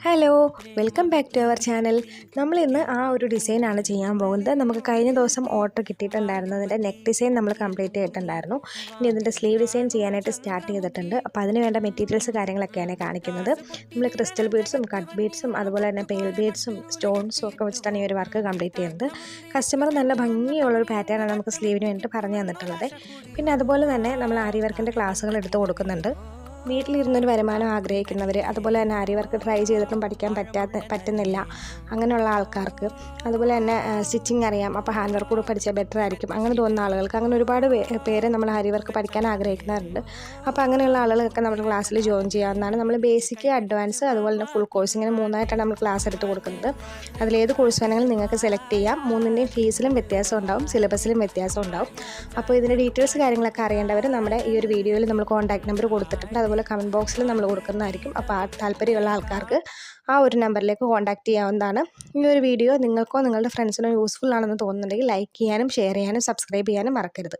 Hello, welcome back to our channel. നമ്മൾ ഇന്ന് ആ ഒരു ഡിസൈനാണ് ചെയ്യാൻ പോകുന്നത്. നമുക്ക് കഴിഞ്ഞ ദിവസം ഓർഡർ കിട്ടിയിട്ടുണ്ടായിരുന്നു. അതിൻ്റെ നെക്ക് ഡിസൈൻ നമ്മൾ കംപ്ലീറ്റ് ചെയ്തിട്ടുണ്ടായിരുന്നു. ഇനി ഇതിൻ്റെ സ്ലീവ് ഡിസൈൻ ചെയ്യാനായിട്ട് സ്റ്റാർട്ട് ചെയ്തിട്ടുണ്ട്. അപ്പോൾ അതിന് വേണ്ട മെറ്റീരിയൽസ് കാര്യങ്ങളൊക്കെയാണ് കാണിക്കുന്നത്. നമ്മൾ ക്രിസ്റ്റൽ ബീഡ്സും കട്ട് ബീഡ്സും അതുപോലെ തന്നെ പെയിൽ ബീഡ്സും സ്റ്റോൺസും ഒക്കെ വെച്ചിട്ടാണ് ഈ ഒരു വർക്ക് കംപ്ലീറ്റ് ചെയ്യുന്നത്. കസ്റ്റമർ നല്ല ഭംഗിയുള്ളൊരു പാറ്റേണാണ് നമുക്ക് സ്ലീവിന് വേണ്ടിയിട്ട് പറഞ്ഞു തന്നിട്ടുള്ളത്. പിന്നെ അതുപോലെ തന്നെ നമ്മൾ ആരി വർക്കിൻ്റെ ക്ലാസ്സുകൾ എടുത്ത് കൊടുക്കുന്നുണ്ട്. വീട്ടിലിരുന്നൊരു വരുമാനം ആഗ്രഹിക്കുന്നവർ, അതുപോലെ തന്നെ ആരി വർക്ക് ട്രൈ ചെയ്തിട്ടും പഠിക്കാൻ പറ്റുന്നില്ല അങ്ങനെയുള്ള ആൾക്കാർക്ക്, അതുപോലെ തന്നെ സ്റ്റിച്ചിങ് അറിയാം, അപ്പോൾ ഹാൻഡ് വർക്ക് കൂടെ പഠിച്ചാൽ ബെറ്റർ ആയിരിക്കും അങ്ങനെ തോന്നുന്ന ആളുകൾക്ക്, അങ്ങനെ ഒരുപാട് പേര് നമ്മൾ ആരി വർക്ക് പഠിക്കാൻ ആഗ്രഹിക്കുന്നവരുണ്ട്. അപ്പോൾ അങ്ങനെയുള്ള ആളുകളൊക്കെ നമ്മുടെ ക്ലാസ്സിൽ ജോയിൻ ചെയ്യാവുന്നതാണ്. നമ്മൾ ബേസിക്, അഡ്വാൻസ്, അതുപോലെ തന്നെ ഫുൾ കോഴ്സ്, ഇങ്ങനെ 3ആയിട്ടാണ് നമ്മൾ ക്ലാസ് എടുത്ത് കൊടുക്കുന്നത്. അതിലേത് കോഴ്സ് വേണമെങ്കിലും നിങ്ങൾക്ക് സെലക്ട് ചെയ്യാം. 3ൻ്റെയും ഫീസിലും വ്യത്യാസം ഉണ്ടാവും, സിലബസിലും വ്യത്യാസം ഉണ്ടാവും. അപ്പോൾ ഇതിൻ്റെ ഡീറ്റെയിൽസ് കാര്യങ്ങളൊക്കെ അറിയേണ്ടവർ നമ്മുടെ ഈ ഒരു വീഡിയോയിൽ നമ്മൾ കോൺടാക്ട് നമ്പർ കൊടുത്തിട്ടുണ്ട്, അതുപോലെ കമൻറ്റ് ബോക്സിൽ നമ്മൾ കൊടുക്കുന്നതായിരിക്കും. അപ്പോൾ താല്പര്യമുള്ള ആൾക്കാർക്ക് ആ ഒരു നമ്പറിലേക്ക് കോൺടാക്റ്റ് ചെയ്യാവുന്നതാണ്. ഈ ഒരു വീഡിയോ നിങ്ങൾക്കോ നിങ്ങളുടെ ഫ്രണ്ട്സിനോ യൂസ്ഫുൾ ആണെന്ന് തോന്നുന്നുണ്ടെങ്കിൽ ലൈക്ക് ചെയ്യാനും ഷെയർ ചെയ്യാനും സബ്സ്ക്രൈബ് ചെയ്യാനും മറക്കരുത്.